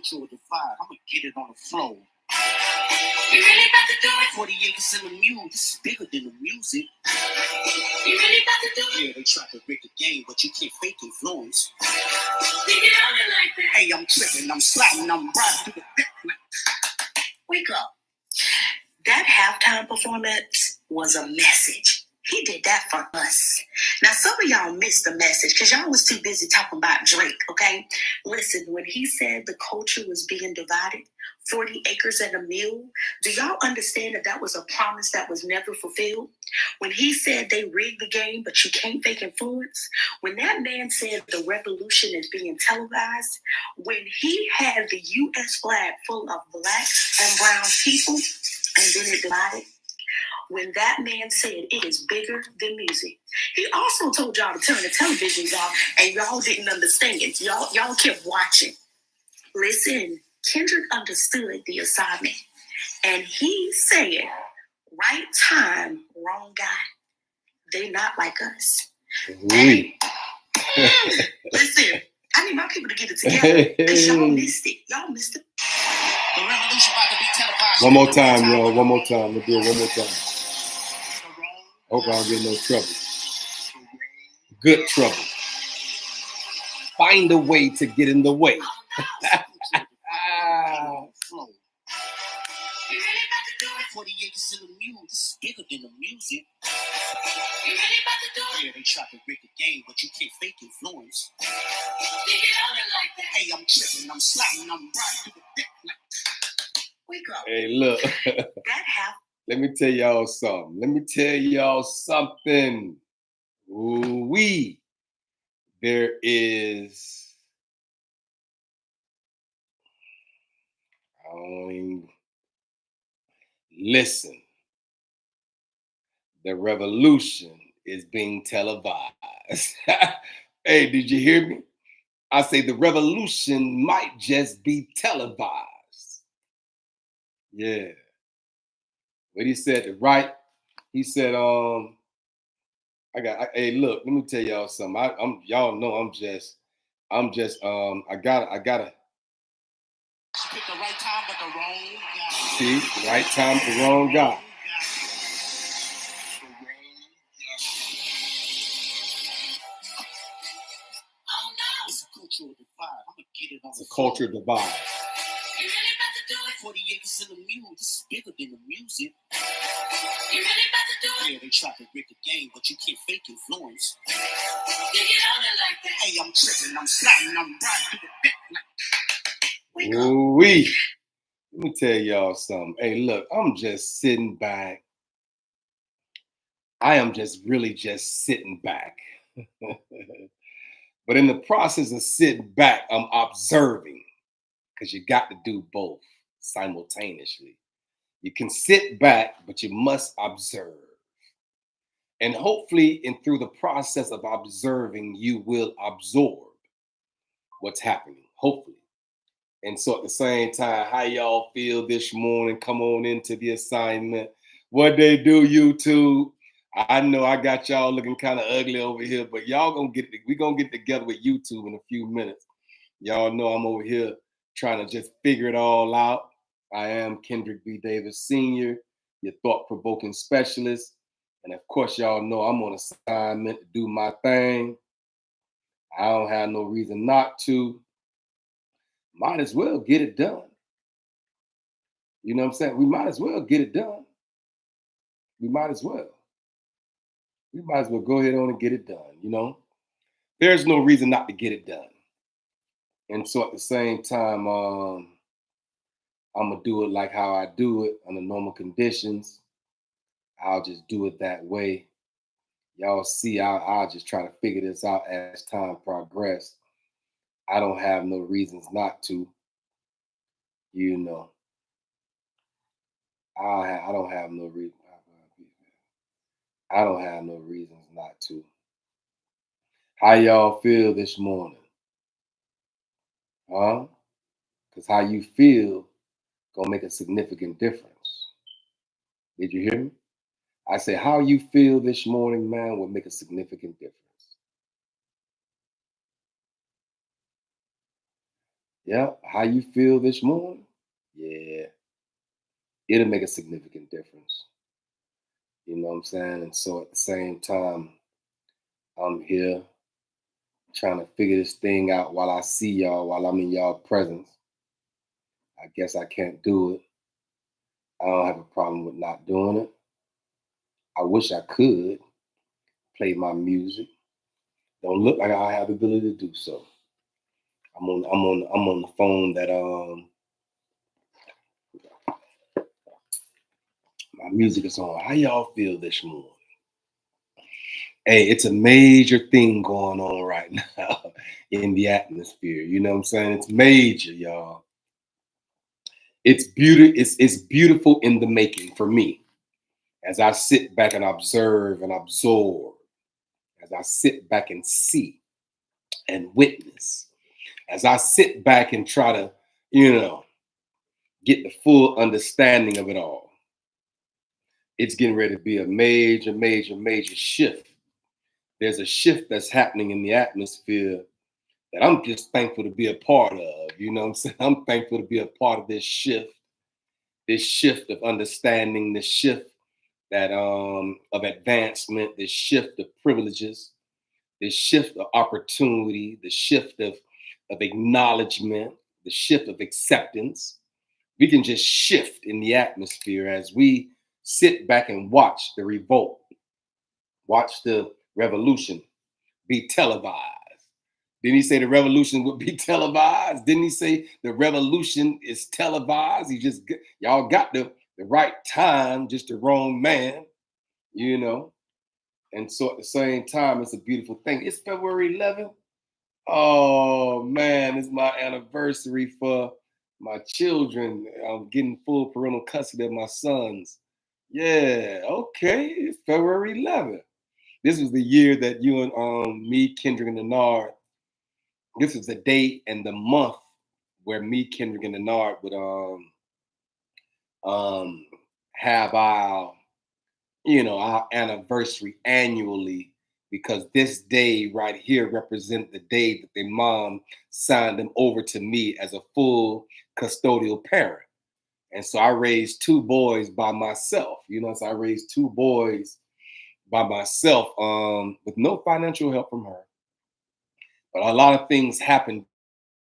cultural divide. I'm gonna get it on the floor. You really about to do it? 40 acres in the mule. This is bigger than the music. You really about to do it? Yeah, they tried to break the game, but you can't fake influence. They get on it like that. Hey, I'm tripping, I'm sliding, I'm riding through the back. Wake up. That halftime performance was a message. He did that for us. Now, some of y'all missed the message because y'all was too busy talking about Drake, okay? Listen, when he said the culture was being divided, 40 acres and a mule, do y'all understand that that was a promise that was never fulfilled? When he said they rigged the game, but you can't fake influence, when that man said the revolution is being televised, when he had the U.S. flag full of black and brown people, and then it divided, when that man said it is bigger than music, he also told y'all to turn the televisions off, and y'all didn't understand. Y'all kept watching. Listen, Kendrick understood the assignment, and he said, right time, wrong guy. They not like us. Listen, I need my people to get it together because y'all missed it. Y'all missed it. The revolution about to be televised. One more time, y'all. One more time. Let's do it one more time. Hope I don't get no trouble. Good trouble. Find a way to get in the way. You really about to do it? 40 acres in the mule. This is bigger than the music. You really about to do it? Yeah, they tried to break the game, but you can't fake influence. They get on it like that. Hey, I'm tripping, I'm sliding, I'm riding through the back like. Wake up. Hey, look. That happened. Let me tell y'all something. Ooh-wee. There is. Listen. The revolution is being televised. Hey, did you hear me? I say the revolution might just be televised. Yeah. What he said, right? He said, hey, look, let me tell y'all something. Y'all know I gotta. She picked the right time, but the wrong guy. See, right time, the wrong guy. It's a cultural divide. It's a culture divide. You really about to do it? 40 acres in the mule. This is bigger than the music. You really about to do it? Yeah, they tried to break the game, but you can't fake influence. They get on it like that. Hey, I'm tripping, I'm sliding, I'm riding through the back like. Ooh-wee. Let me tell y'all something. Hey, look, I'm just sitting back. I am just really just sitting back. But in the process of sitting back, I'm observing, because you got to do both simultaneously. You can sit back, but you must observe. And hopefully, and through the process of observing, you will absorb what's happening, hopefully. And so at the same time, how y'all feel this morning? Come on into the assignment. What they do, YouTube? I know I got y'all looking kind of ugly over here, but y'all we're gonna get together with YouTube in a few minutes. Y'all know I'm over here trying to just figure it all out. I am Kendrick B. Davis Sr., your thought-provoking specialist. And of course, y'all know I'm on assignment to do my thing. I don't have no reason not to. Might as well get it done. You know what I'm saying? We might as well get it done. We might as well go ahead on and get it done, you know? There's no reason not to get it done. And so at the same time, I'm going to do it like how I do it under normal conditions. I'll just do it that way. Y'all see, I'll just try to figure this out as time progresses. I don't have no reasons not to, you know. I don't have no reason. I don't have no reasons not to. How y'all feel this morning? Huh? Because how you feel gonna make a significant difference. Did you hear me? I say how you feel this morning, man, will make a significant difference. Yeah, how you feel this morning? Yeah, it'll make a significant difference. You know what I'm saying? And so at the same time, I'm here trying to figure this thing out while I see y'all, while I'm in y'all presence. I guess I can't do it. I don't have a problem with not doing it. I wish I could play my music. Don't look like I have the ability to do so. I'm on the phone that my music is on. How y'all feel this morning? Hey, it's a major thing going on right now in the atmosphere. You know what I'm saying? It's major, y'all. It's beautiful in the making for me. As I sit back and observe and absorb, as I sit back and see and witness, as I sit back and try to, you know, get the full understanding of it all, it's getting ready to be a major, major, major shift. There's a shift that's happening in the atmosphere that I'm just thankful to be a part of. You know what I'm saying? I'm thankful to be a part of this shift of understanding, this shift that of advancement, this shift of privileges, this shift of opportunity, the shift of acknowledgement, the shift of acceptance. We can just shift in the atmosphere as we sit back and watch the revolt, watch the revolution be televised. Didn't he say the revolution would be televised? Didn't he say the revolution is televised? Y'all got the right time, just the wrong man, you know. And so at the same time, it's a beautiful thing. It's February 11th. Oh man, it's my anniversary for my children. I'm getting full parental custody of my sons. Yeah, okay. It's February 11th. This was the year that you and me, Kendrick, and Denard. This was the date and the month where me, Kendrick, and Denard would um have our anniversary annually, because this day right here represents the day that their mom signed them over to me as a full custodial parent. And so I raised two boys by myself, so I raised two boys by myself with no financial help from her. But a lot of things happened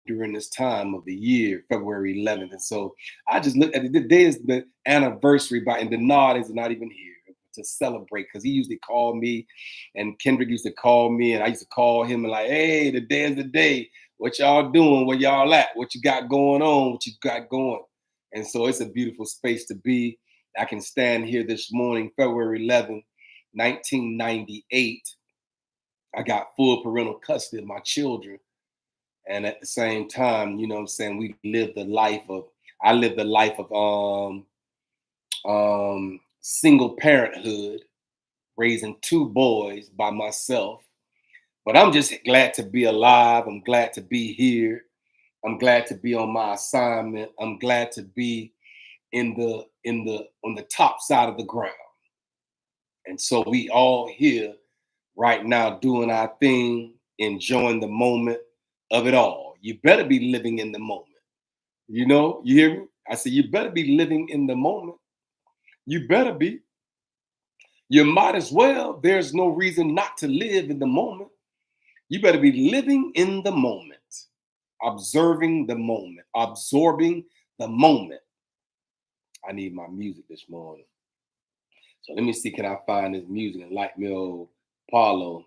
during this time of the year, February 11th. And so I just looked at it. The day is the anniversary, and Denard is not even here to celebrate, because he used to call me, and Kendrick used to call me, and I used to call him and like, hey, the day is the day. What y'all doing? Where y'all at? What you got going on? What you got going? And so it's a beautiful space to be. I can stand here this morning, February 11th, 1998. I got full parental custody of my children. And at the same time, you know what I'm saying, I lived the life of single parenthood, raising two boys by myself. But I'm just glad to be alive. I'm glad to be here. I'm glad to be on my assignment. I'm glad to be on the top side of the ground. And so we all here right now doing our thing, enjoying the moment of it all. You better be living in the moment. You hear me? I said, you better be living in the moment. You better be. You might as well. There's no reason not to live in the moment. You better be living in the moment, observing the moment, absorbing the moment. I need my music this morning. So let me see, can I find this music and like me old Paulo?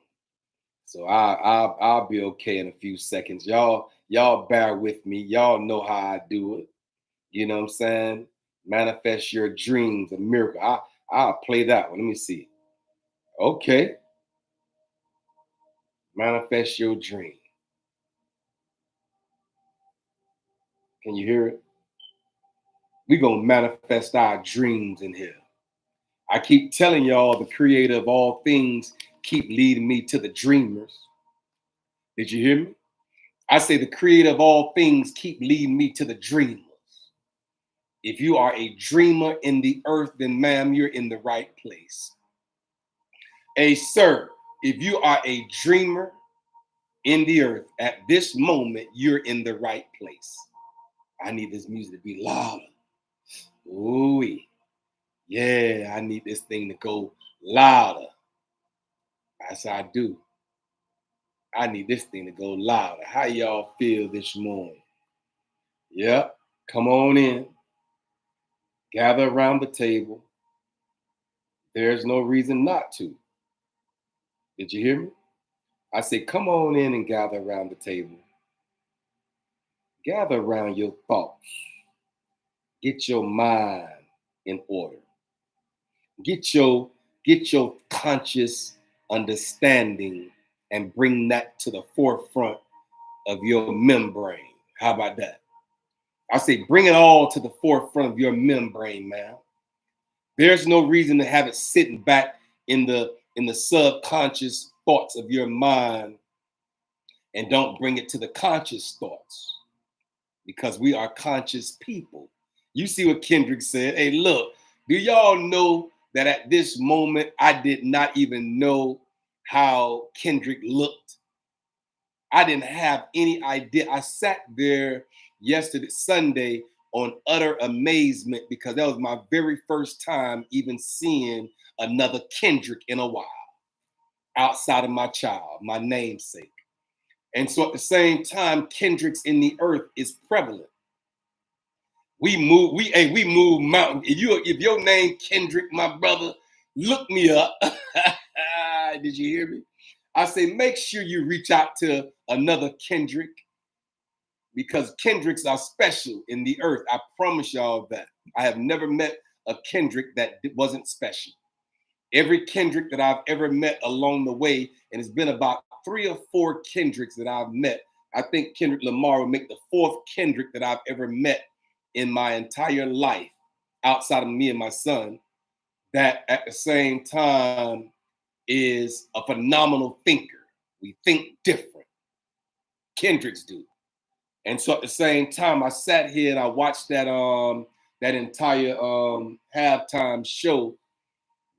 So I'll be okay in a few seconds. Y'all bear with me. Y'all know how I do it. You know what I'm saying? Manifest your dreams, a miracle. I'll play that one. Let me see. Okay. Manifest your dream. Can you hear it? We're gonna manifest our dreams in here. I keep telling y'all the creator of all things keep leading me to the dreamers. Did you hear me? I say the creator of all things keep leading me to the dreamers. If you are a dreamer in the earth, then ma'am, you're in the right place. Hey, sir, if you are a dreamer, in the earth. At this moment, you're in the right place. I need this music to be louder. Ooh, yeah, I need this thing to go louder. As I do. I need this thing to go louder. How y'all feel this morning? Yep. Come on in. Gather around the table. There's no reason not to. Did you hear me? I say, come on in and gather around the table. Gather around your thoughts. Get your mind in order. Get your conscious understanding and bring that to the forefront of your membrane. How about that? I say, bring it all to the forefront of your membrane, man. There's no reason to have it sitting back in the subconscious thoughts of your mind and don't bring it to the conscious thoughts, because we are conscious people. You see what Kendrick said? Hey, look, do y'all know that at this moment, I did not even know how Kendrick looked? I didn't have any idea. I sat there yesterday, Sunday, on utter amazement, because that was my very first time even seeing another Kendrick in a while, outside of my child, my namesake. And so at the same time, Kendricks in the earth is prevalent. We move mountains. If your name Kendrick, my brother, look me up. Did you hear me? I say, make sure you reach out to another Kendrick, because Kendricks are special in the earth. I promise y'all that. I have never met a Kendrick that wasn't special. Every Kendrick that I've ever met along the way, and it's been about 3 or 4 Kendricks that I've met. I think Kendrick Lamar will make the 4th Kendrick that I've ever met in my entire life, outside of me and my son, that at the same time is a phenomenal thinker. We think different. Kendricks do. And so at the same time, I sat here and I watched that entire halftime show,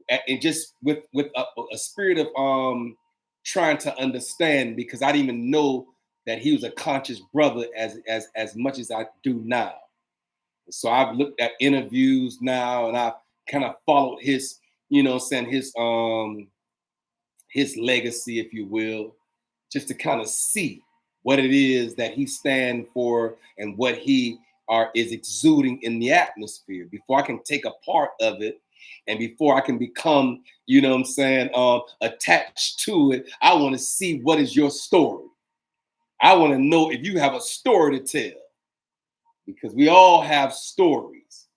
and just with a spirit of trying to understand, because I didn't even know that he was a conscious brother as much as I do now. So I've looked at interviews now, and I've kind of followed his, his legacy, if you will, just to kind of see what it is that he stands for and what he is exuding in the atmosphere, before I can take a part of it and before I can become, attached to it. I want to see, what is your story? I want to know if you have a story to tell, because we all have stories.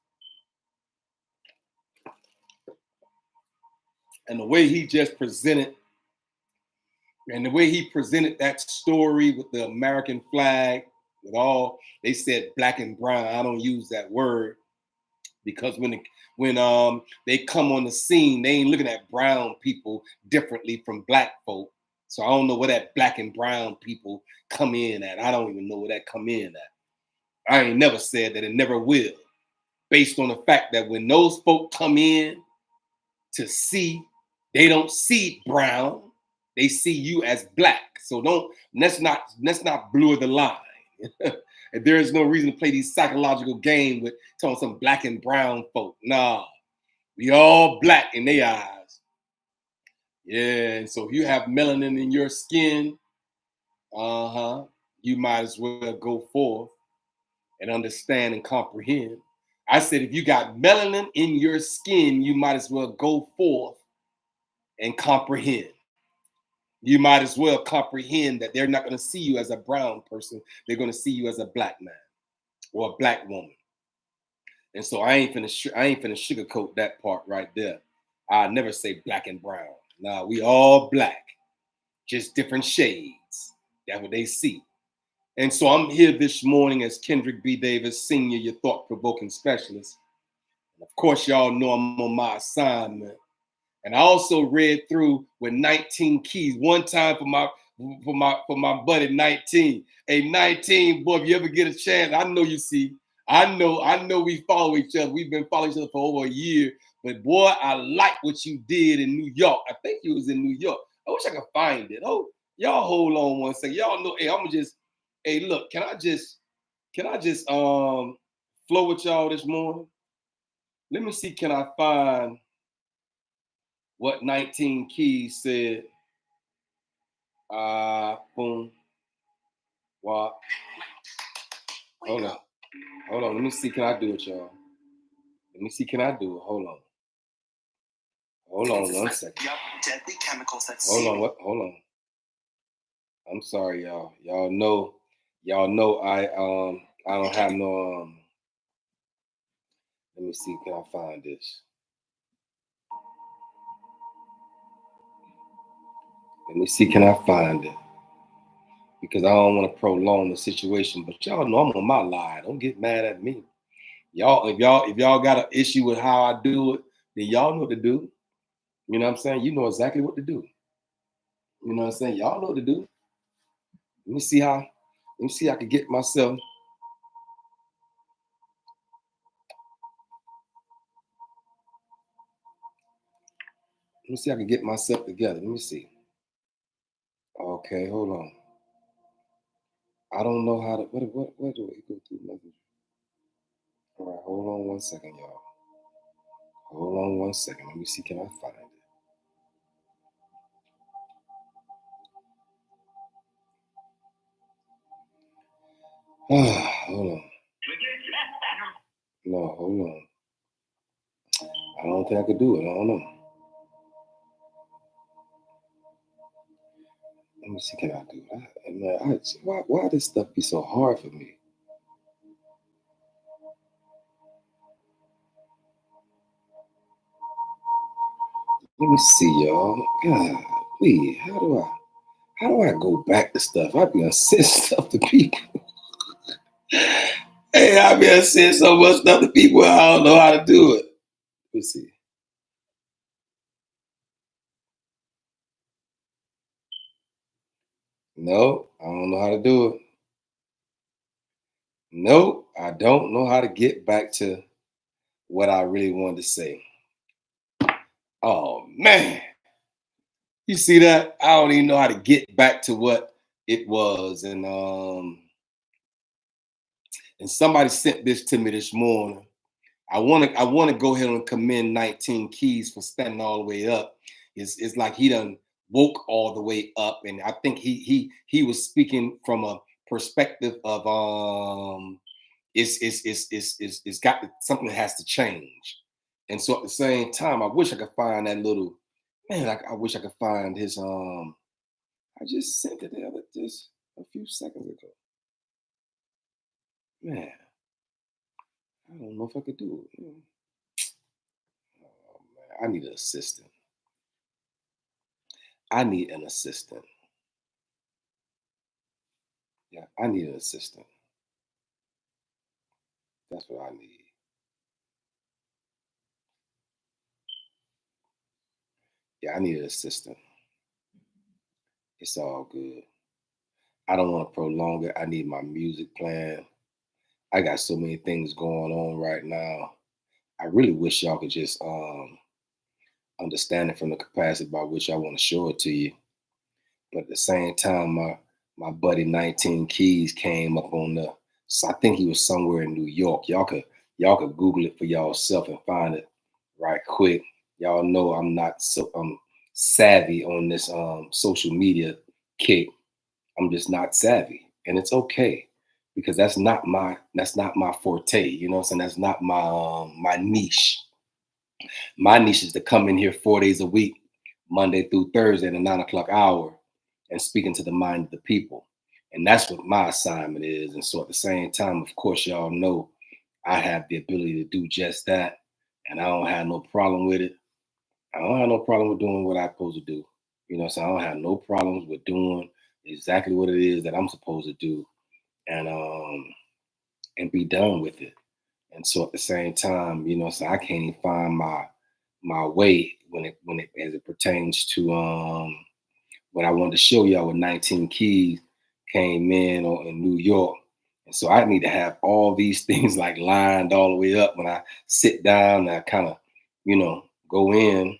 And the way he just presented, and the way he presented that story with the American flag, with all, they said black and brown. I don't use that word, because when they come on the scene, they ain't looking at brown people differently from black folk. So I don't know where that black and brown people come in at. I don't even know where that come in at. I ain't never said that, it never will, based on the fact that when those folk come in to see, they don't see brown, they see you as black. So let's not blur the line. And there is no reason to play these psychological game with telling some black and brown folk. Nah, we all black in their eyes. Yeah, and so if you have melanin in your skin, you might as well go forth and understand and comprehend. I said, if you got melanin in your skin, you might as well go forth and comprehend. You might as well comprehend that they're not going to see you as a brown person. They're going to see you as a black man or a black woman. And so I ain't finna sugarcoat that part right there. I never say black and brown. Nah, we all black, just different shades. That's what they see. And so I'm here this morning as Kendrick B. Davis, Sr., your thought-provoking specialist. And of course, y'all know I'm on my assignment. And I also read through with 19 keys one time for my buddy 19. Hey, 19, boy, if you ever get a chance, I know you see. I know we follow each other. We've been following each other for over a year. But boy, I like what you did in New York. I think you was in New York. I wish I could find it. Oh, Y'all hold on one second. Y'all know, hey, I'm just, hey, look, can I just flow with y'all this morning? Let me see, can I find what 19 Keys said? Boom. What? Hold on. Hold on. Let me see, can I do it, y'all? Let me see, can I do it? Hold on. Hold on one second. Yep, deadly chemicals that Hold on, what? Hold on. I'm sorry, y'all. Y'all know I don't have no let me see, can I find this? Let me see, can I find it? Because I don't want to prolong the situation, but y'all know I'm on my lie. Don't get mad at me. Y'all, if y'all got an issue with how I do it, then y'all know what to do. You know what I'm saying? You know exactly what to do. You know what I'm saying? Y'all know what to do. Let me see how. Let me see. I can get myself. Let me see. I can get myself together. Let me see. Okay, hold on. I don't know how to. What do I go through message? All right, hold on one second, y'all. Hold on one second. Let me see. Can I find it? Hold on. No, hold on. I don't think I could do it. I don't know. Let me see. Can I do that? Man, why this stuff be so hard for me? Let me see, y'all. God, please, how do I go back to stuff? I be send stuff to people. Hey, I be send so much stuff to people. I don't know how to do it. Let's see. No, I don't know how to do it. Nope, I don't know how to get back to what I really wanted to say. Oh man, you see that? I don't even know how to get back to what it was, and somebody sent this to me this morning. I want to go ahead and commend 19 Keys for standing all the way up. It's like he done woke all the way up, and I think he was speaking from a perspective of it's got something that has to change, and so at the same time, I wish I could find that little man. I wish I could find his I just sent it the other just a few seconds ago. Man, I don't know if I could do it. Oh, man, I need an assistant. I need an assistant. Yeah, I need an assistant. That's what I need. Yeah, I need an assistant. It's all good. I don't want to prolong it. I need my music plan. I got so many things going on right now. I really wish y'all could just understand it from the capacity by which I want to show it to you. But at the same time, my buddy 19 Keys came up on the. So I think he was somewhere in New York. Y'all could Google it for y'allself and find it right quick. Y'all know I'm not so savvy on this social media kick. I'm just not savvy, and it's okay because that's not my forte. You know what I'm saying? That's not my niche. My niche is to come in here 4 days a week, Monday through Thursday, at the 9 o'clock hour, and speaking to the mind of the people. And that's what my assignment is. And so at the same time, of course, y'all know I have the ability to do just that. And I don't have no problem with it. I don't have no problem with doing what I'm supposed to do. You know, so I don't have no problems with doing exactly what it is that I'm supposed to do and be done with it. And so at the same time, you know, so I can't even find my way when it as it pertains to what I wanted to show y'all with 19 Keys came in or in New York. And so I need to have all these things like lined all the way up when I sit down and I kind of, go in.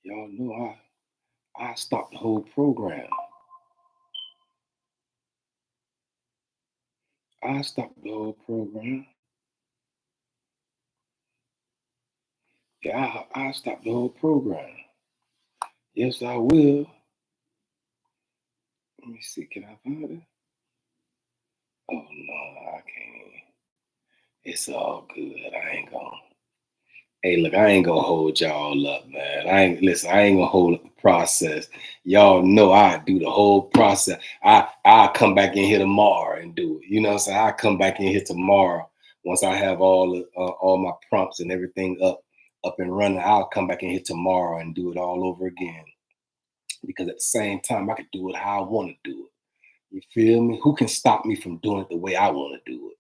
Y'all know I stopped the whole program. I stopped the whole program. Yeah, I stopped the whole program. Yes, I will. Let me see. Can I find it? Oh no, I can't. It's all good. I ain't gonna. Hey, look, I ain't gonna hold y'all up, man. I ain't gonna hold up the process. Y'all know I do the whole process. I'll come back in here tomorrow and do it. You know what I'm saying? I'll come back in here tomorrow once I have all my prompts and everything up and running. I'll come back in here tomorrow and do it all over again. Because at the same time, I can do it how I want to do it. You feel me? Who can stop me from doing it the way I want to do it?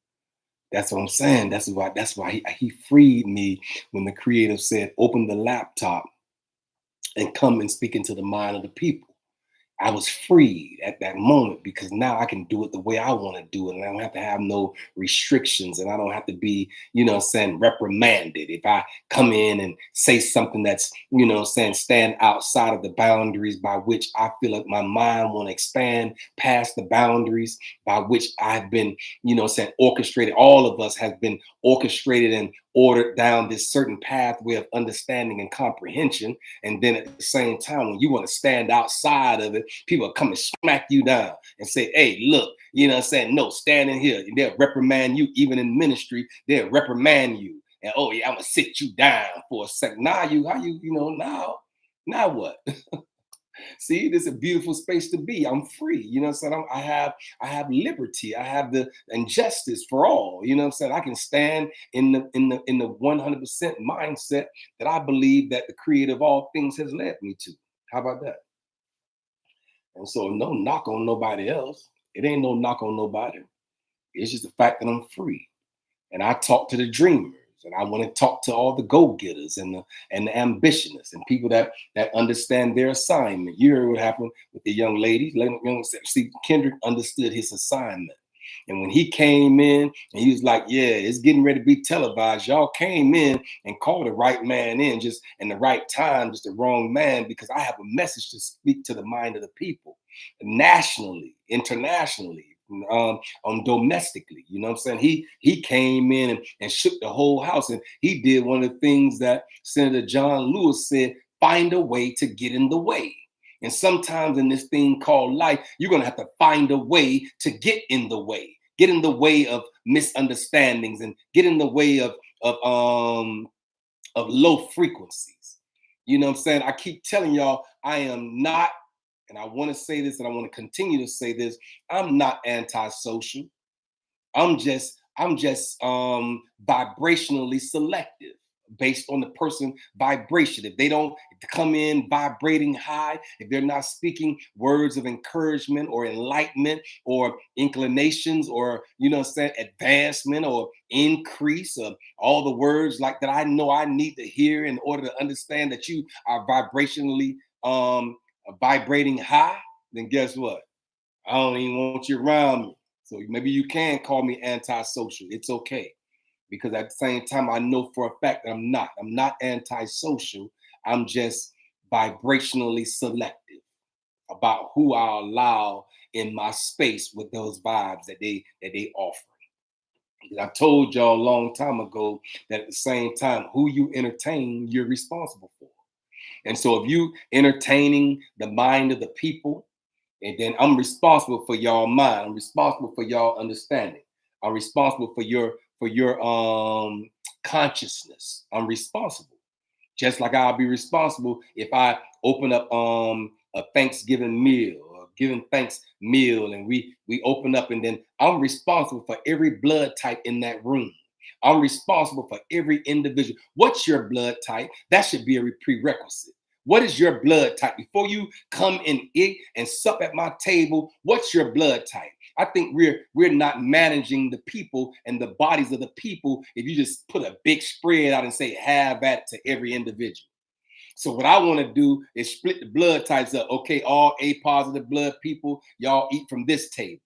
That's what I'm saying. That's why he freed me when the creator said, open the laptop and come and speak into the mind of the people. I was freed at that moment because now I can do it the way I want to do it. And I don't have to have no restrictions and I don't have to be, reprimanded. If I come in and say something that's, stand outside of the boundaries by which I feel like my mind want to expand past the boundaries by which I've been, orchestrated. All of us have been orchestrated and ordered down this certain pathway of understanding and comprehension. And then at the same time, when you want to stand outside of it, people come and smack you down and say, hey, look, no, stand in here. And they'll reprimand you, even in ministry, they'll reprimand you. And oh yeah, I'm gonna sit you down for a second. Now what? See, this is a beautiful space to be. I'm free. I have liberty. I have the injustice for all. I can stand in the 100% mindset that I believe that the creator of all things has led me to. How about that? And so no knock on nobody else. It ain't no knock on nobody. It's just the fact that I'm free. And I talk to the dreamers, and I want to talk to all the go-getters and the ambitionists and people that understand their assignment. You heard what happened with the young lady. See, Kendrick understood his assignment. And when he came in and he was like, yeah, it's getting ready to be televised. Y'all came in and called the right man in just in the right time, just the wrong man, because I have a message to speak to the mind of the people nationally, internationally, domestically. You know what I'm saying? He came in and shook the whole house. And he did one of the things that Senator John Lewis said, find a way to get in the way. And sometimes in this thing called life, you're going to have to find a way to get in the way of misunderstandings and get in the way of low frequencies. You know what I'm saying? I keep telling y'all, I am not, and I want to say this and I want to continue to say this, I'm not antisocial. I'm just vibrationally selective based on the person vibration. If they don't come in vibrating high, if they're not speaking words of encouragement or enlightenment or inclinations or advancement or increase of all the words like that I know I need to hear in order to understand that you are vibrationally vibrating high, then guess what? I don't even want you around me. So maybe you can call me antisocial. It's okay. Because at the same time, I know for a fact that I'm not. I'm not antisocial. I'm just vibrationally selective about who I allow in my space with those vibes that they offer. Because I told y'all a long time ago that at the same time, who you entertain, you're responsible for. And so if you entertaining the mind of the people, and then I'm responsible for y'all mind. I'm responsible for y'all understanding. I'm responsible for your consciousness. I'm responsible. Just like I'll be responsible if I open up a Thanksgiving meal or giving thanks meal and we open up, and then I'm responsible for every blood type in that room. I'm responsible for every individual. What's your blood type? That should be a prerequisite. What is your blood type? Before you come and eat and sup at my table, what's your blood type? I think we're not managing the people and the bodies of the people if you just put a big spread out and say have that to every individual. So what I want to do is split the blood types up. Okay, all A positive blood people, y'all eat from this table.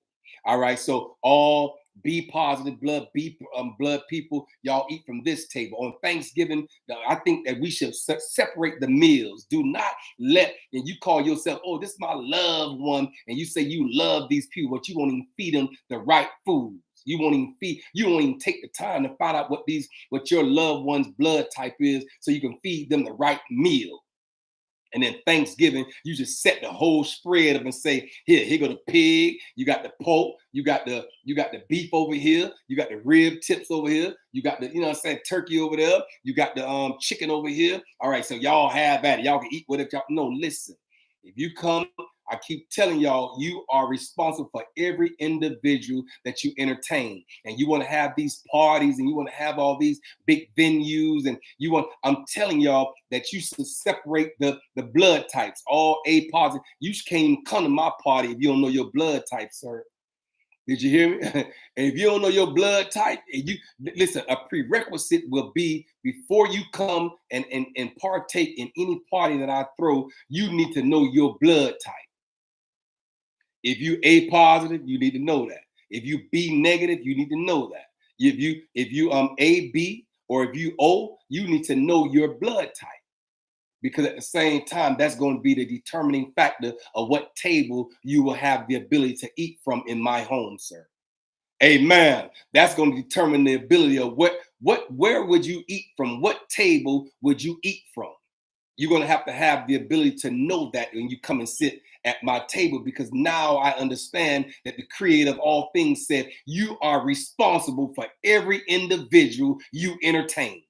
All right, so all B positive blood people, y'all eat from this table. On Thanksgiving, I think that we should separate the meals. Do not let, and you call yourself, oh, this is my loved one, and you say you love these people, but you won't even feed them the right foods. You won't even take the time to find out what your loved one's blood type is, so you can feed them the right meal. And then Thanksgiving, you just set the whole spread up and say, here go the pig, you got the pork, you got the beef over here, you got the rib tips over here, you got the, you know what I'm saying, turkey over there, you got the chicken over here. All right, so y'all have at it. Y'all can eat whatever y'all. No, listen. If you come, I keep telling y'all, you are responsible for every individual that you entertain. And you want to have these parties and you want to have all these big venues, and I'm telling y'all that you should separate the blood types, all A positive. You can't even come to my party if you don't know your blood type, sir. Did you hear me? And if you don't know your blood type, you listen, a prerequisite will be, before you come and partake in any party that I throw, you need to know your blood type. If you A positive, you need to know that. If you B negative, you need to know that. If you A B, or if you O, you need to know your blood type. Because at the same time, that's going to be the determining factor of what table you will have the ability to eat from in my home, sir. Amen. That's going to determine the ability of where would you eat from? What table would you eat from? You're going to have the ability to know that when you come and sit at my table, because now I understand that the creator of all things said you are responsible for every individual you entertain.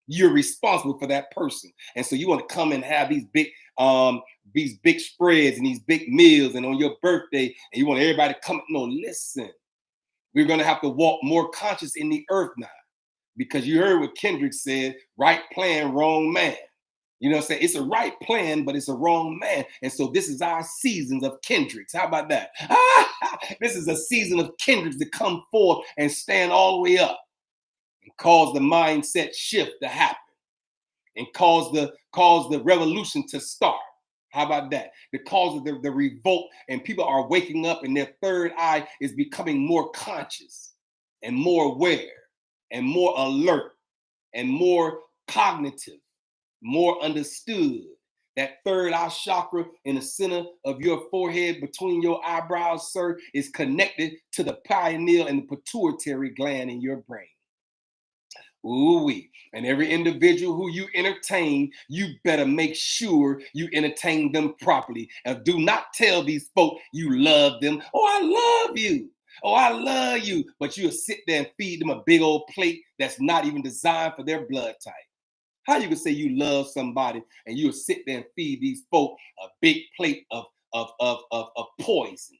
You're responsible for that person. And so you want to come and have these big spreads and these big meals, and on your birthday, and you want everybody to come. No, listen. We're going to have to walk more conscious in the earth now, because you heard what Kendrick said, right plan, wrong man. You know what I'm saying? It's a right plan, but it's a wrong man. And so this is our seasons of Kendricks. How about that? This is a season of Kendricks to come forth and stand all the way up and cause the mindset shift to happen and cause the revolution to start. How about that? The cause of the revolt, and people are waking up and their third eye is becoming more conscious and more aware and more alert and more cognitive, more understood. That third eye chakra in the center of your forehead between your eyebrows, sir, is connected to the pineal and the pituitary gland in your brain. Ooh-wee. And every individual who you entertain, you better make sure you entertain them properly. And do not tell these folk you love them. Oh, I love you. Oh, I love you. But you'll sit there and feed them a big old plate that's not even designed for their blood type. How you can say you love somebody and you'll sit there and feed these folk a big plate of poison?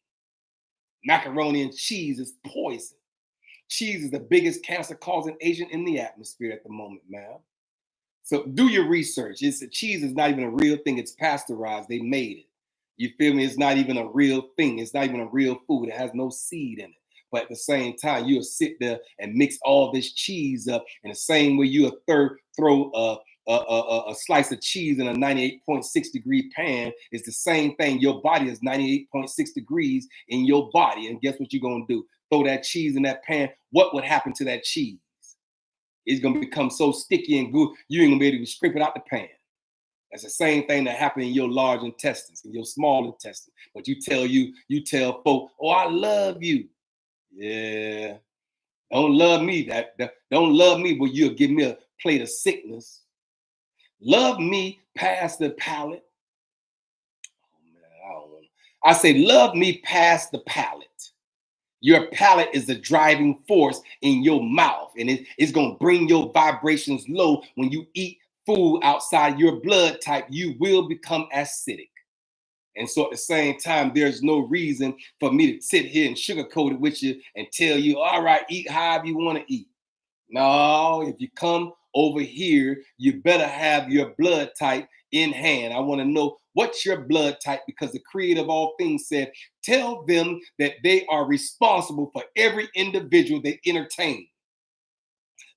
Macaroni and cheese is poison. Cheese is the biggest cancer-causing agent in the atmosphere at the moment, man. So do your research. Cheese is not even a real thing. It's pasteurized. They made it. You feel me? It's not even a real thing. It's not even a real food. It has no seed in it. But at the same time, you'll sit there and mix all this cheese up in the same way you'll throw a slice of cheese in a 98.6 degree pan. It's the same thing. Your body is 98.6 degrees in your body. And guess what you're going to do? Throw that cheese in that pan. What would happen to that cheese? It's going to become so sticky and good, you ain't going to be able to scrape it out the pan. That's the same thing that happened in your large intestines, in your small intestine. But you tell folk, oh, I love you. Yeah. Don't love me. Don't love me, but you'll give me a plate of sickness. Love me past the palate. Oh man, I don't want to. I say love me past the palate. Your palate is the driving force in your mouth, and it's going to bring your vibrations low. When you eat food outside your blood type, you will become acidic. And so at the same time, there's no reason for me to sit here and sugarcoat it with you and tell you, all right, eat however you want to eat. No, if you come over here, you better have your blood type in hand. I want to know what's your blood type, because the creator of all things said, tell them that they are responsible for every individual they entertain.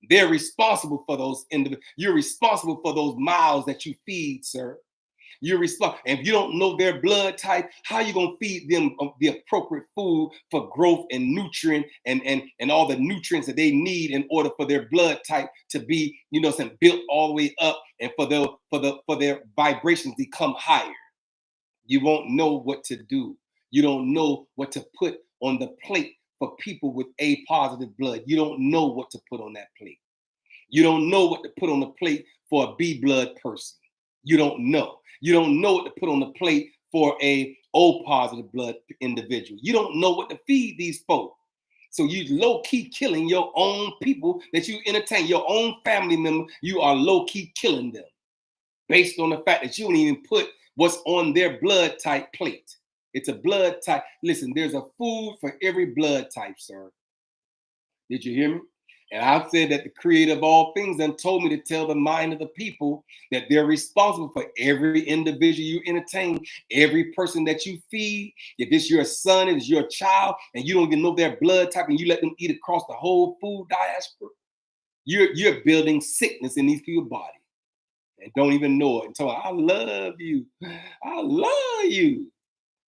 They're responsible for those individuals. You're responsible for those mouths that you feed, sir. You're responsible. And if you don't know their blood type, how you gonna feed them the appropriate food for growth and nutrient and all the nutrients that they need in order for their blood type to be, built all the way up and for their vibrations to come higher. You won't know what to do. You don't know what to put on the plate for people with A positive blood. You don't know what to put on that plate. You don't know what to put on the plate for a B blood person. You don't know. You don't know what to put on the plate for a O positive blood individual. You don't know what to feed these folks. So you low-key killing your own people that you entertain, your own family member. You are low-key killing them based on the fact that you don't even put what's on their blood type plate. It's a blood type. Listen, there's a food for every blood type, sir. Did you hear me? And I've said that the creator of all things then told me to tell the mind of the people that they're responsible for every individual you entertain, every person that you feed. If it's your son, if it's your child, and you don't even know their blood type and you let them eat across the whole food diaspora, you're building sickness in these people's body and don't even know it until I love you. I love you.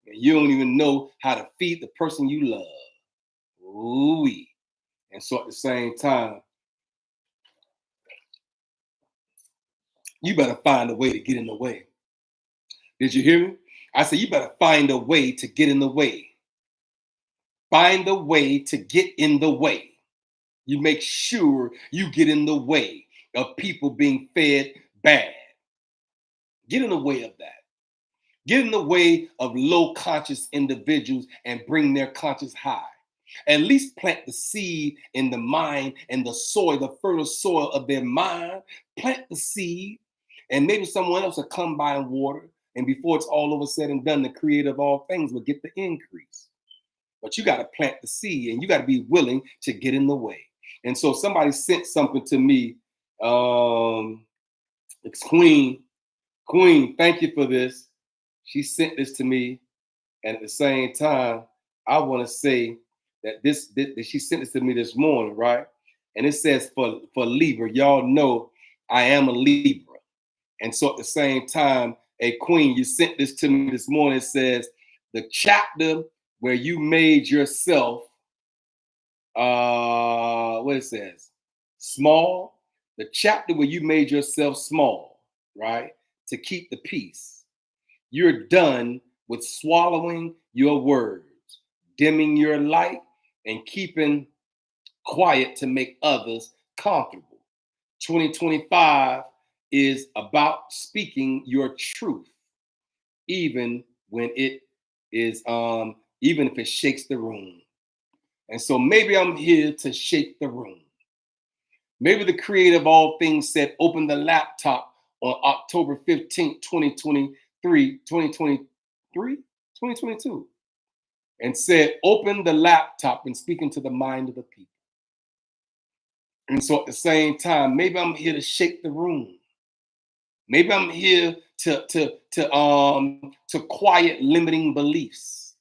And you don't even know how to feed the person you love. Ooh-wee. And so at the same time, you better find a way to get in the way. Did you hear me? I said, you better find a way to get in the way. Find a way to get in the way. You make sure you get in the way of people being fed bad. Get in the way of that. Get in the way of low conscious individuals and bring their conscious high. At least plant the seed in the mind and the soil, the fertile soil of their mind. Plant the seed, and maybe someone else will come by and water. And before it's all over said and done, the creator of all things will get the increase. But you got to plant the seed, and you got to be willing to get in the way. And so somebody sent something to me. It's Queen. Queen, thank you for this. She sent this to me, and at the same time, I want to say that that she sent this to me this morning, right? And it says for Libra, y'all know I am a Libra. And so at the same time, a Queen, you sent this to me this morning. It says the chapter where you made yourself, what it says, small, the chapter where you made yourself small, right? To keep the peace. You're done with swallowing your words, dimming your light, and keeping quiet to make others comfortable. 2025 is about speaking your truth, even when it is, even if it shakes the room. And so maybe I'm here to shake the room. Maybe the creator of all things said, open the laptop on October 15th, 2022, and said, open the laptop and speaking to the mind of the people. And so at the same time, maybe I'm here to shake the room. Maybe I'm here to quiet limiting beliefs.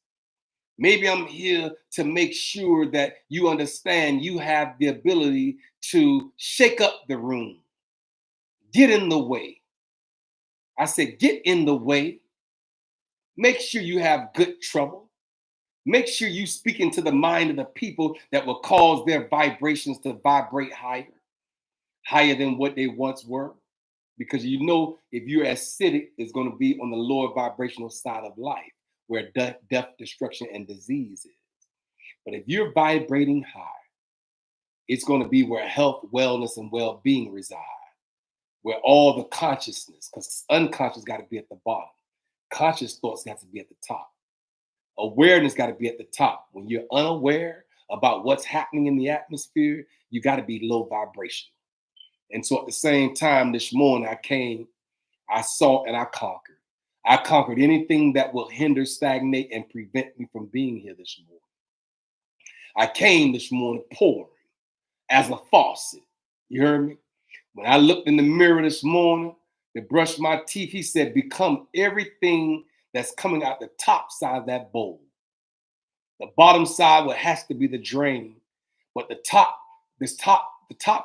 Maybe I'm here to make sure that you understand you have the ability to shake up the room. Get in the way. I said, get in the way. Make sure you have good trouble. Make sure you speak into the mind of the people that will cause their vibrations to vibrate higher than what they once were. Because you know, if you're acidic, it's going to be on the lower vibrational side of life, where death, destruction, and disease is. But if you're vibrating high, it's going to be where health, wellness, and well-being reside, where all the consciousness, because unconscious got to be at the bottom. Conscious thoughts got to be at the top. Awareness got to be at the top. When you're unaware about what's happening in the atmosphere, you got to be low vibration. And so at the same time this morning, I came, I saw, and I conquered. I conquered anything that will hinder, stagnate, and prevent me from being here this morning. I came this morning pouring as a faucet. You heard me? When I looked in the mirror this morning to brush my teeth, he said, become everything that's coming out the top side of that bowl. The bottom side has to be the drain, but the top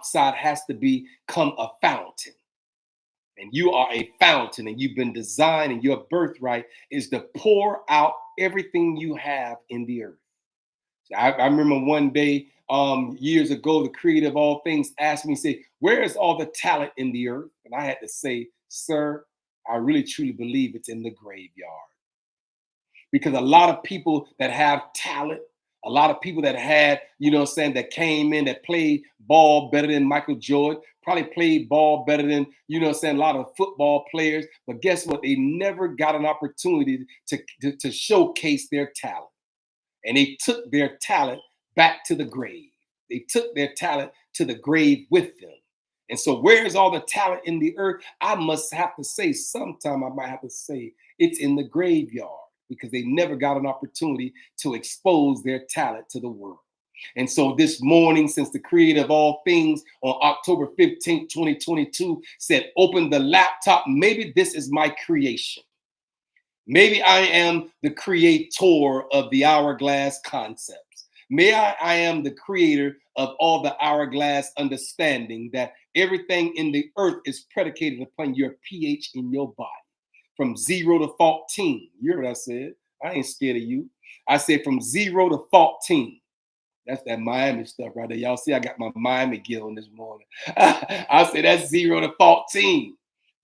side has to become a fountain. And you are a fountain, and you've been designed, and your birthright is to pour out everything you have in the earth. I remember one day, years ago, the creator of all things asked me, say, where is all the talent in the earth? And I had to say, sir, I really truly believe it's in the graveyard. Because a lot of people that have talent, a lot of people that had, that came in that played ball better than Michael Jordan, probably played ball better than, a lot of football players. But guess what? They never got an opportunity to showcase their talent. And they took their talent back to the grave. They took their talent to the grave with them. And so, where's all the talent in the earth? I must have to say, sometime I might have to say, it's in the graveyard, because they never got an opportunity to expose their talent to the world. And so this morning, since the creator of all things on October 15th, 2022 said, open the laptop, maybe this is my creation. Maybe I am the creator of the hourglass concepts. I am the creator of all the hourglass understanding that everything in the earth is predicated upon your pH in your body. From 0 to 14. You heard what I said? I ain't scared of you. I said from 0 to 14. That's that Miami stuff right there. Y'all see, I got my Miami gear on this morning. I said that's 0 to 14.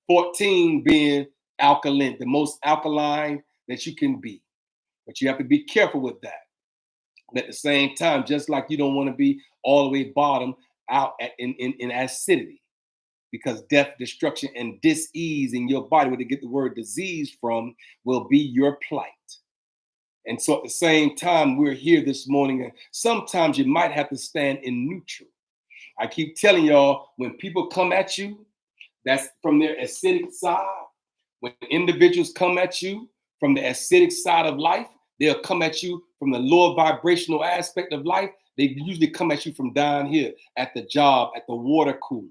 14 being alkaline, the most alkaline that you can be. But you have to be careful with that. But at the same time, just like you don't want to be all the way bottom out in acidity, because death, destruction, and dis-ease in your body, where they get the word disease from, will be your plight. And so at the same time, we're here this morning, and sometimes you might have to stand in neutral. I keep telling y'all, when people come at you, that's from their acidic side. When individuals come at you from the acidic side of life, they'll come at you from the lower vibrational aspect of life. They usually come at you from down here at the job, at the water cooler.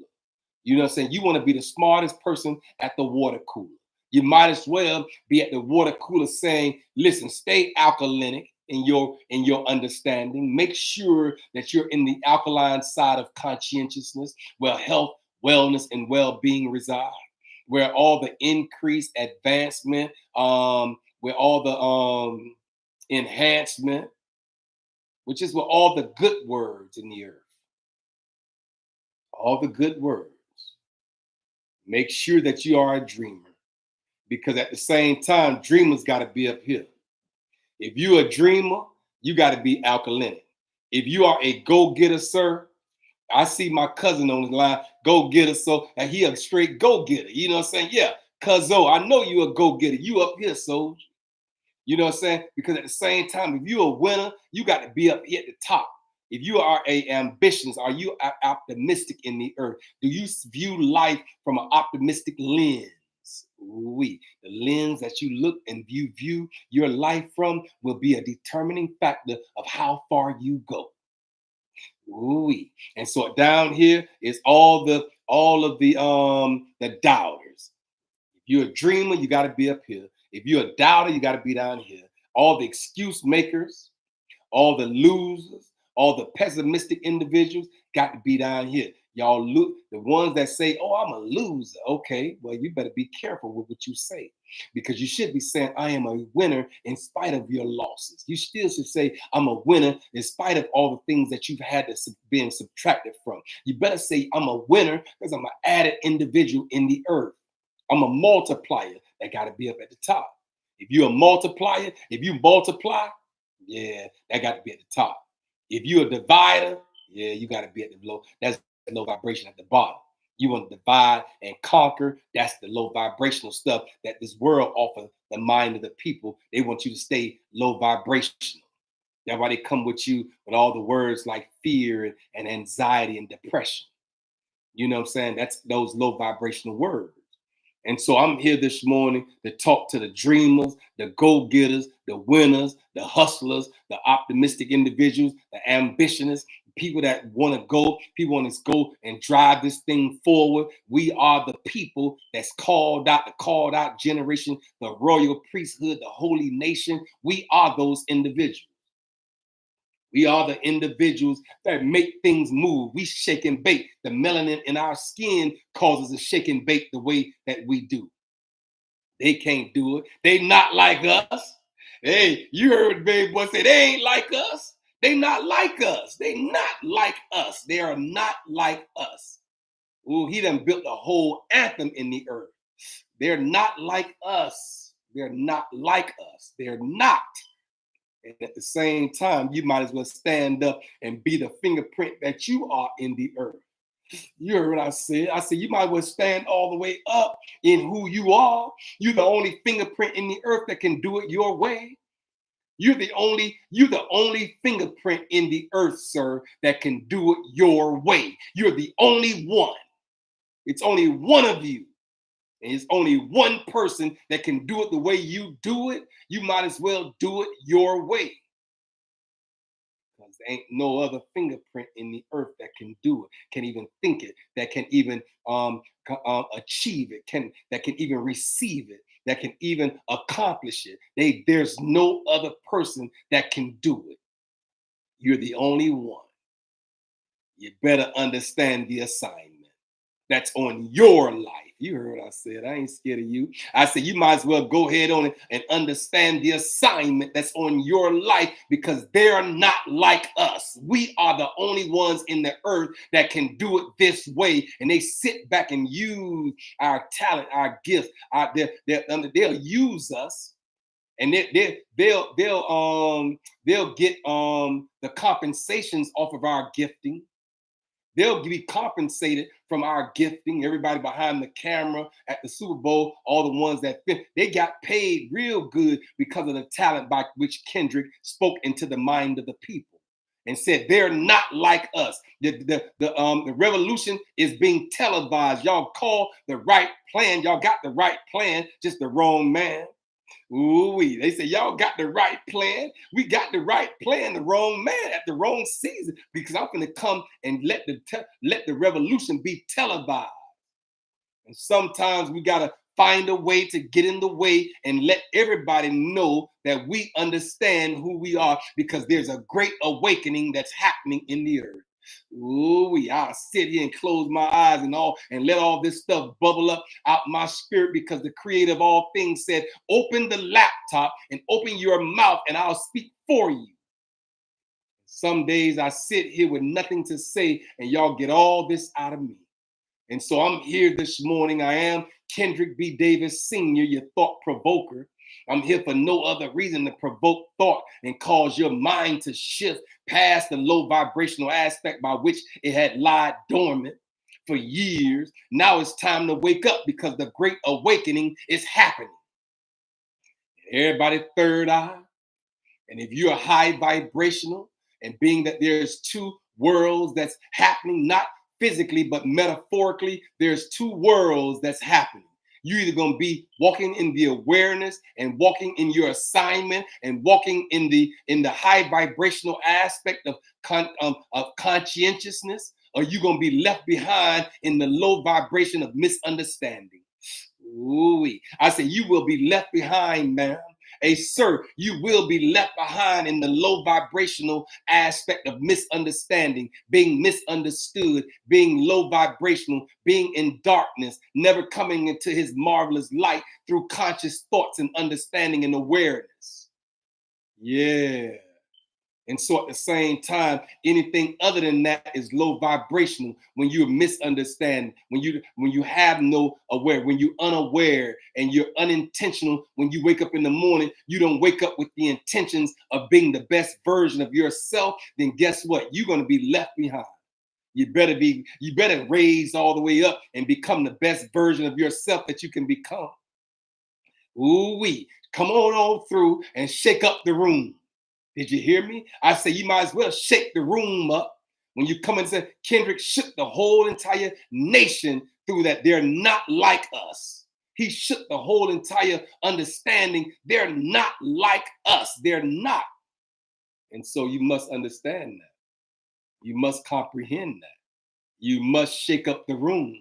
You know what I'm saying? You want to be the smartest person at the water cooler. You might as well be at the water cooler saying, listen, stay alkalinic in your understanding. Make sure that you're in the alkaline side of conscientiousness, where health, wellness, and well-being reside, where all the increased advancement, where all the enhancement, which is where all the good words in the earth, all the good words. Make sure that you are a dreamer, because at the same time, dreamers got to be up here. If you're a dreamer, you got to be alkaline. If you are a go-getter, sir, I see my cousin on the line, go-getter, so and he a straight go-getter. You know what I'm saying? Yeah, cuzzo, I know you a go-getter. You up here, soldier. You know what I'm saying? Because at the same time, if you're a winner, you got to be up here at the top. If you are a ambitious, are you optimistic in the earth? Do you view life from an optimistic lens? The lens that you look and view your life from will be a determining factor of how far you go. And so down here is all of the doubters. If you're a dreamer, you got to be up here. If you're a doubter, you got to be down here. All the excuse makers, all the losers, all the pessimistic individuals got to be down here. Y'all look, the ones that say, oh, I'm a loser. Okay, well, you better be careful with what you say, because you should be saying, I am a winner in spite of your losses. You still should say, I'm a winner in spite of all the things that you've had to been subtracted from. You better say, I'm a winner because I'm an added individual in the earth. I'm a multiplier that got to be up at the top. If you're a multiplier, if you multiply, yeah, that got to be at the top. If you're a divider, yeah, you got to be at the low. That's the low vibration at the bottom. You want to divide and conquer. That's the low vibrational stuff that this world offers the mind of the people. They want you to stay low vibrational. That's why they come with you with all the words like fear and anxiety and depression. You know what I'm saying? That's those low vibrational words. And so I'm here this morning to talk to the dreamers, the go-getters, the winners, the hustlers, the optimistic individuals, the ambitionists, people that want to go, people want to go and drive this thing forward. We are the people that's called out, the called out generation, the royal priesthood, the holy nation. We are those individuals. We are the individuals that make things move. We shake and bake. The melanin in our skin causes us to shake and bake the way that we do. They can't do it. They not like us. Hey, you heard Baby Boy say they ain't like us. They not like us. They not like us. They are not like us. Ooh, he done built a whole anthem in the earth. They're not like us. They're not like us. They're not. And at the same time, you might as well stand up and be the fingerprint that you are in the earth. You heard what I said. I said you might as well stand all the way up in who you are. You're the only fingerprint in the earth that can do it your way. You're the only fingerprint in the earth, sir, that can do it your way. You're the only one. It's only one of you. And it's only one person that can do it the way you do it. You might as well do it your way. Because there ain't no other fingerprint in the earth that can do it, can even think it, that can even achieve it, that can even receive it, that can even accomplish it. There's no other person that can do it. You're the only one. You better understand the assignment that's on your life. You heard what I said. I ain't scared of you. I said you might as well go ahead on it and understand the assignment that's on your life, because they're not like us. We are the only ones in the earth that can do it this way. And they sit back and use our talent, our gifts. They'll use us, and they'll get the compensations off of our gifting. They'll be compensated from our gifting. Everybody behind the camera at the Super Bowl, all the ones that they got paid real good because of the talent by which Kendrick spoke into the mind of the people and said they're not like us. The revolution is being televised. Y'all call the right plan. Y'all got the right plan, just the wrong man. Ooh-wee. They say, y'all got the right plan. We got the right plan, the wrong man at the wrong season, because I'm going to come and let the revolution be televised. And sometimes we got to find a way to get in the way and let everybody know that we understand who we are, because there's a great awakening that's happening in the earth. Ooh, I'll sit here and close my eyes and let all this stuff bubble up out my spirit, because the creator of all things said, open the laptop and open your mouth and I'll speak for you. Some days I sit here with nothing to say and y'all get all this out of me. And so I'm here this morning. I am Kendrick B. Davis Sr., your thought provoker. I'm here for no other reason to provoke thought and cause your mind to shift past the low vibrational aspect by which it had lied dormant for years. Now it's time to wake up, because the great awakening is happening. Everybody third eye. And if you're high vibrational, and being that there's two worlds that's happening, not physically, but metaphorically, there's two worlds that's happening. You're either going to be walking in the awareness and walking in your assignment and walking in the high vibrational aspect of conscientiousness, or you're going to be left behind in the low vibration of misunderstanding. Ooh-wee. I say you will be left behind, ma'am. Hey, sir, you will be left behind in the low vibrational aspect of misunderstanding, being misunderstood, being low vibrational, being in darkness, never coming into his marvelous light through conscious thoughts and understanding and awareness. Yeah. And so at the same time, anything other than that is low vibrational. When you misunderstand, when you have no aware, when you're unaware and you're unintentional, when you wake up in the morning, you don't wake up with the intentions of being the best version of yourself, then guess what? You're going to be left behind. You better raise all the way up and become the best version of yourself that you can become. Ooh-wee. Come on through and shake up the room. Did you hear me? I say you might as well shake the room up. When you come and say, Kendrick shook the whole entire nation through that. They're not like us. He shook the whole entire understanding. They're not like us. They're not. And so you must understand that. You must comprehend that. You must shake up the room.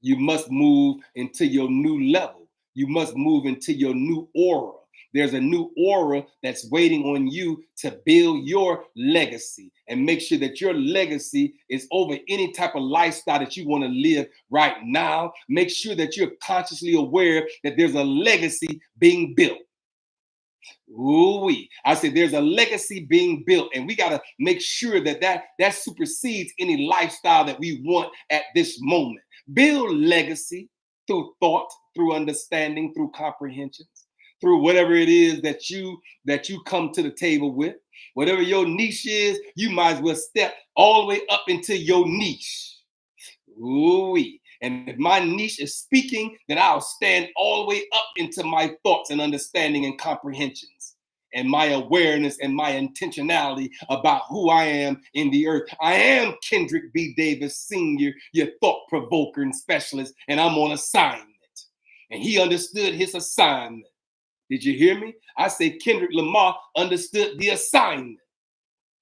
You must move into your new level. You must move into your new aura. There's a new aura that's waiting on you to build your legacy and make sure that your legacy is over any type of lifestyle that you want to live right now. Make sure that you're consciously aware that there's a legacy being built. Ooh-wee. I said there's a legacy being built, and we got to make sure that supersedes any lifestyle that we want at this moment. Build legacy through thought, through understanding, through comprehensions, through whatever it is that you come to the table with. Whatever your niche is, you might as well step all the way up into your niche. Ooh-wee. And if my niche is speaking, then I'll stand all the way up into my thoughts and understanding and comprehensions and my awareness and my intentionality about who I am in the earth. I am Kendrick B. Davis Sr., your thought provoker and specialist, and I'm on assignment. And he understood his assignment. Did you hear me? I say Kendrick Lamar understood the assignment.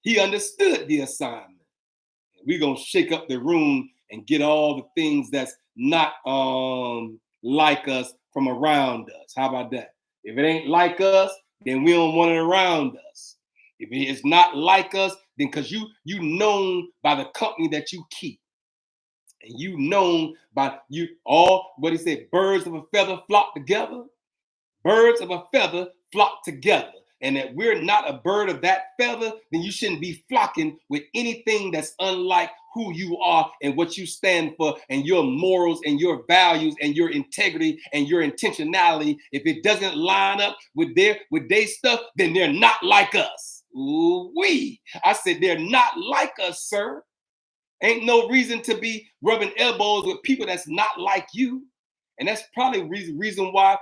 He understood the assignment. We're going to shake up the room and get all the things that's not like us from around us. How about that? If it ain't like us, then we don't want it around us. If it's not like us, then because you known by the company that you keep. And you known by you all, what he said, birds of a feather flock together. Birds of a feather flock together. And that we're not a bird of that feather, then you shouldn't be flocking with anything that's unlike who you are and what you stand for and your morals and your values and your integrity and your intentionality. If it doesn't line up with their stuff, then they're not like us. Ooh-wee. I said they're not like us, sir. Ain't no reason to be rubbing elbows with people that's not like you. And that's probably reason why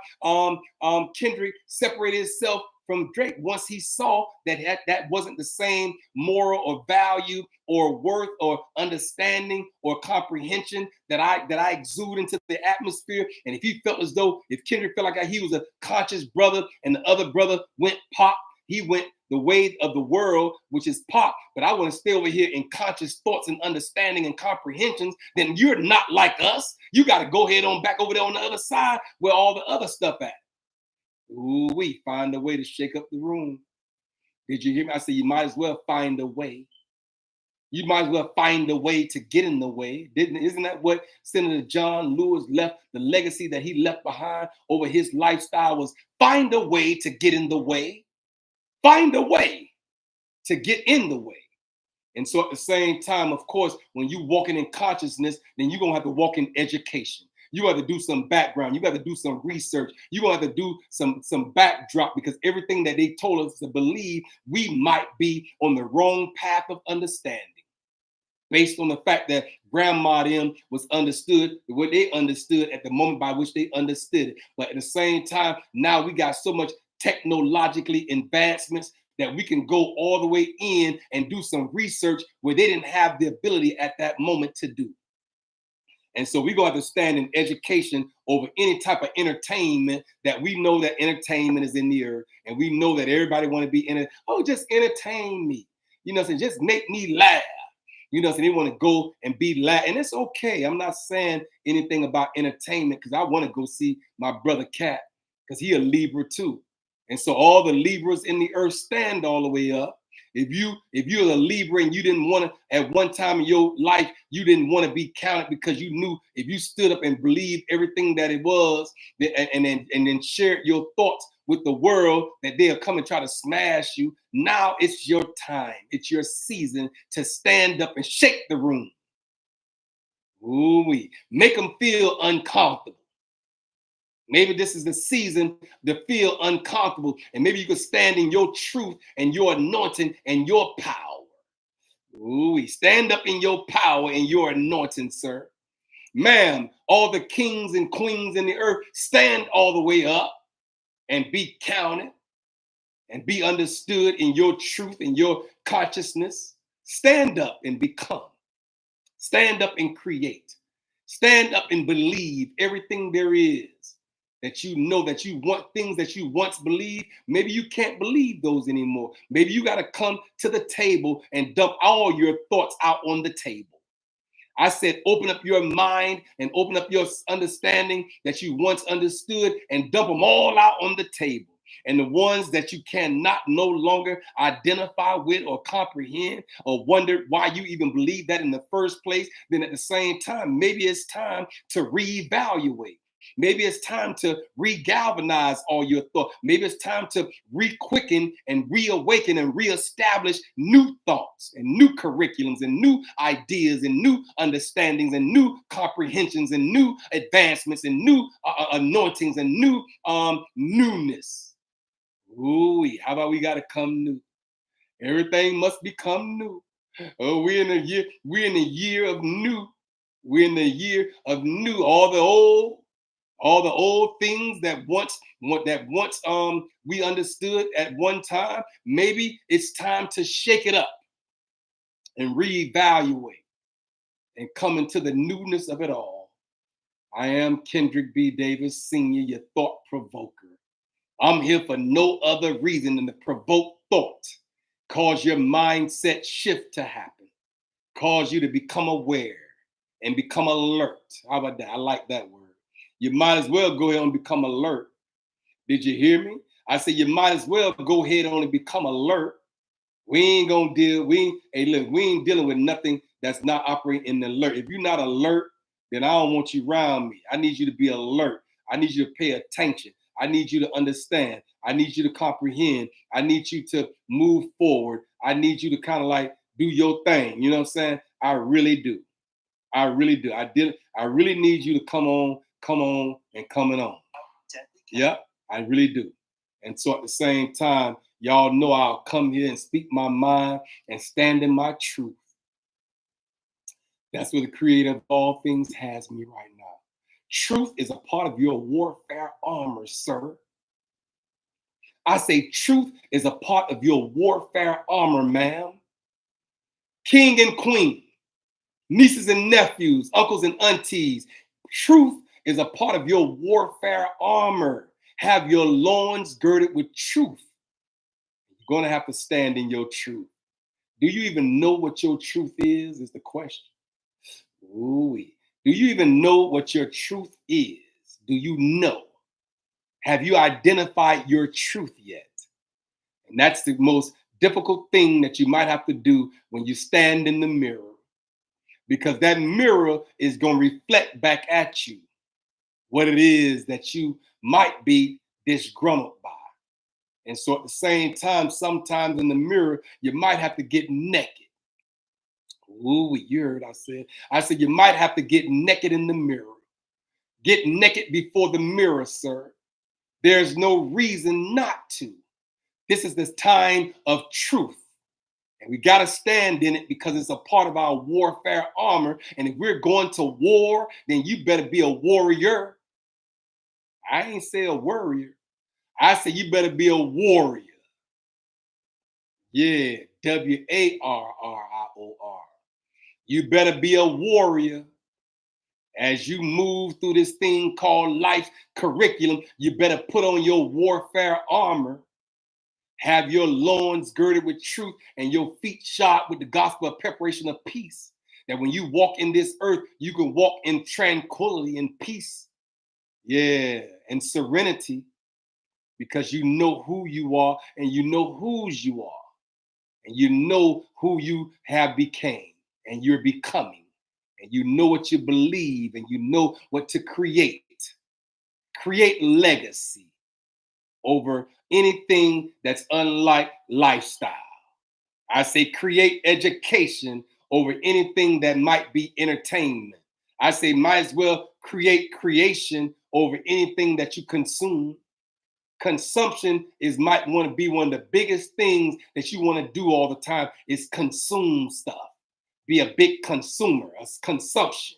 Kendrick separated himself from Drake once he saw that wasn't the same moral or value or worth or understanding or comprehension that I exude into the atmosphere. And if he felt as though, if Kendrick felt like he was a conscious brother and the other brother went pop, he went the way of the world, which is pop, but I want to stay over here in conscious thoughts and understanding and comprehensions, then you're not like us. You got to go ahead on back over there on the other side where all the other stuff at. Ooh, we find a way to shake up the room. Did you hear me? I said, you might as well find a way. You might as well find a way to get in the way. Isn't that what Senator John Lewis left, the legacy that he left behind over his lifestyle was find a way to get in the way. Find a way to get in the way. And so at the same time, of course, when you walking in consciousness, then you're going to have to walk in education. You got to do some background. You got to do some research. You're going to have to do some backdrop because everything that they told us to believe, we might be on the wrong path of understanding. Based on the fact that grandma them was understood, what they understood at the moment by which they understood it. But at the same time, now we got so much technologically advancements that we can go all the way in and do some research where they didn't have the ability at that moment to do. And so we're going to have to stand in education over any type of entertainment that we know that entertainment is in the earth. And we know that everybody want to be in it. Oh, just entertain me. You know, so just make me laugh. You know, so they want to go and be loud. And it's okay. I'm not saying anything about entertainment because I want to go see my brother Cat because he a Libra too. And so all the Libras in the earth stand all the way up. If you're a Libra and you didn't want to, at one time in your life, you didn't want to be counted because you knew if you stood up and believed everything that it was and then shared your thoughts with the world that they'll come and try to smash you. Now it's your time. It's your season to stand up and shake the room. Ooh-wee. Make them feel uncomfortable. Maybe this is the season to feel uncomfortable. And maybe you can stand in your truth and your anointing and your power. Ooh, stand up in your power and your anointing, sir. Ma'am, all the kings and queens in the earth, stand all the way up and be counted and be understood in your truth and your consciousness. Stand up and become. Stand up and create. Stand up and believe everything there is. That you know that you want things that you once believed. Maybe you can't believe those anymore. Maybe you got to come to the table and dump all your thoughts out on the table. I said, open up your mind and open up your understanding that you once understood and dump them all out on the table. And the ones that you cannot no longer identify with or comprehend or wonder why you even believe that in the first place, then at the same time, maybe it's time to reevaluate. Maybe it's time to regalvanize all your thoughts. Maybe it's time to re-quicken and reawaken and reestablish new thoughts and new curriculums and new ideas and new understandings and new comprehensions and new advancements and new anointings and new newness. Ooh, how about we got to come new? Everything must become new. Oh, we're in the year of new. We're in the year of new. All the old things that once we understood at one time, maybe it's time to shake it up and reevaluate and come into the newness of it all. I am Kendrick B. Davis, Sr., your thought provoker. I'm here for no other reason than to provoke thought, cause your mindset shift to happen, cause you to become aware and become alert. How about that? I like that word. You might as well go ahead and become alert. Did you hear me? I said you might as well go ahead on and become alert. We ain't gonna deal. We ain't dealing with nothing that's not operating in the alert. If you're not alert, then I don't want you around me. I need you to be alert. I need you to pay attention. I need you to understand. I need you to comprehend. I need you to move forward. I need you to kind of like do your thing. You know what I'm saying? I really do. I really do. I really need you to come on, and coming on. Yep, I really do. And so at the same time, y'all know I'll come here and speak my mind and stand in my truth. That's where the creator of all things has me right now. Truth is a part of your warfare armor, sir. I say truth is a part of your warfare armor, ma'am. King and queen, nieces and nephews, uncles and aunties, truth is a part of your warfare armor. Have your loins girded with truth. You're going to have to stand in your truth. Do you even know what your truth is the question. Ooh. Do you even know what your truth is? Do you know? Have you identified your truth yet? And that's the most difficult thing that you might have to do when you stand in the mirror, because that mirror is going to reflect back at you what it is that you might be disgruntled by. And so at the same time, sometimes in the mirror, you might have to get naked. Ooh, you heard I said you might have to get naked in the mirror. Get naked before the mirror, sir. There's no reason not to. This is the time of truth. And we got to stand in it because it's a part of our warfare armor. And if we're going to war, then you better be a warrior. I ain't say a warrior. I say you better be a warrior. Yeah, WARRIOR. You better be a warrior. As you move through this thing called life curriculum, you better put on your warfare armor. Have your loins girded with truth and your feet shod with the gospel of preparation of peace. That when you walk in this earth, you can walk in tranquility and peace. Yeah, and serenity, because you know who you are and you know whose you are. And you know who you have became and you're becoming. And you know what you believe and you know what to create. Create legacy over anything that's unlike lifestyle. I say create education over anything that might be entertainment. I say might as well create creation over anything that you consume. Consumption might want to be one of the biggest things that you want to do all the time is consume stuff. Be a big consumer, a consumption.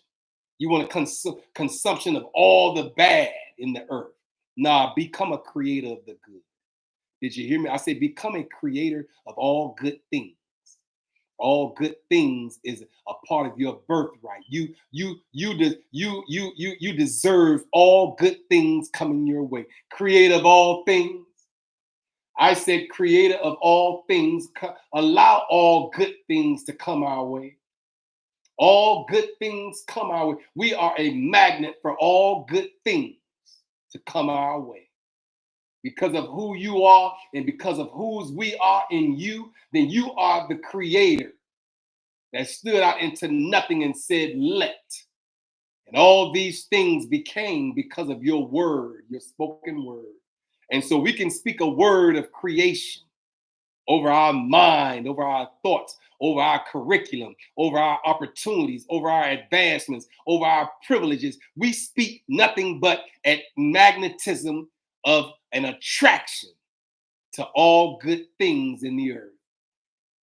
You want to consume consumption of all the bad in the earth. Nah, become a creator of the good. Did you hear me? I say become a creator of all good things. All good things is a part of your birthright. You deserve all good things coming your way. Creator of all things. I said creator of all things. Allow all good things to come our way. All good things come our way. We are a magnet for all good things to come our way. because of who you are and because of whose we are in you, then you are the creator that stood out into nothing and said, let. And all these things became because of your word, your spoken word. And so we can speak a word of creation over our mind, over our thoughts, over our curriculum, over our opportunities, over our advancements, over our privileges. We speak nothing but a magnetism of an attraction to all good things in the earth.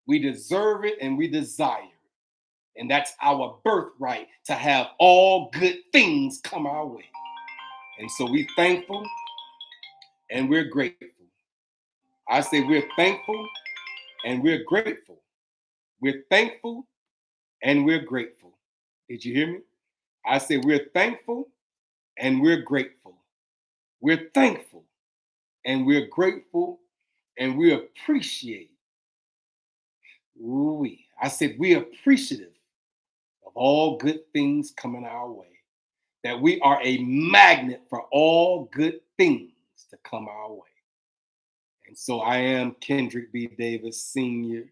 We deserve it and we desire it. And that's our birthright, to have all good things come our way. And so we're thankful and we're grateful. I say we're thankful and we're grateful. We're thankful and we're grateful. Did you hear me? I say we're thankful and we're grateful. We're thankful and we're grateful and we appreciate. I said we're appreciative of all good things coming our way. That we are a magnet for all good things to come our way. And so I am Kendrick B. Davis, Sr.,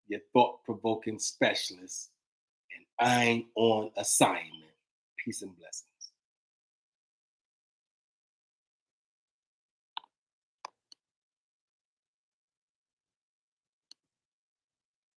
your thought-provoking specialist, and I'm on assignment. Peace and blessings.